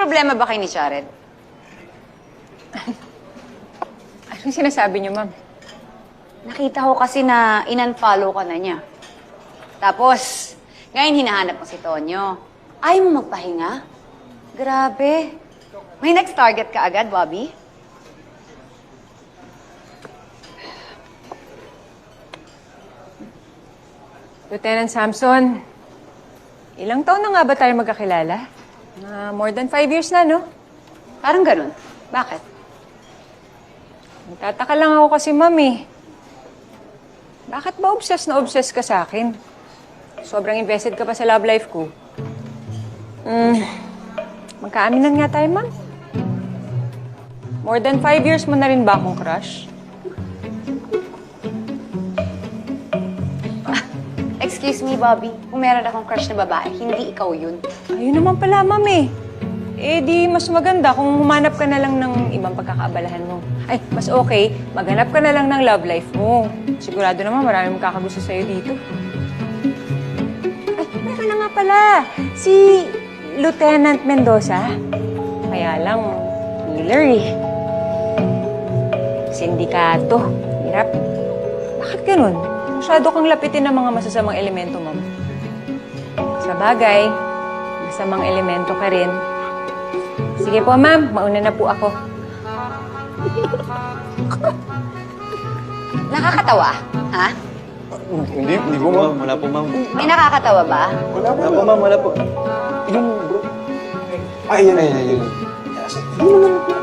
problema ba kay ni Jared? Anong sinasabi niyo, ma'am? Nakita ko kasi na in-unfollow ka na niya. Tapos, ngayon hinahanap mo si Tonyo. Ayaw mo magpahinga? Grabe. May next target ka agad, Bobby? Lieutenant Samson, ilang taon na nga ba tayo magkakilala? More than 5 years na, no? Parang ganun. Bakit? Nagtataka lang ako kasi, ma'am, eh. Bakit ba obsessed ka sa akin? Sobrang invested ka pa sa love life ko. Magkaaminan nga tayo, ma'am. More than 5 years mo na rin ba akong crush? Excuse me, Bobby. Kung meron akong crush na babae, hindi ikaw yun. Ayun naman pala, ma'am, eh. Eh, di mas maganda kung humanap ka na lang ng ibang pagkakaabalahan mo. Ay, mas okay, maghanap ka na lang ng love life mo. Sigurado naman maraming makakagusto sa'yo dito. Ay, meron na nga pala. Si Lieutenant Mendoza. Kaya lang, healer eh. Sindikato. Hirap. Bakit ganun? Masyado kang lapitin ng mga masasamang elemento, ma'am. Sa bagay, masamang elemento ka rin. Sige po, ma'am. Mauna na po ako. Nakakatawa, ha? Hindi po, ma'am. Wala po, ma'am. May nakakatawa ba? Wala po, ma'am. Wala po. Yung bro... Ay, yun. Hindi naman po.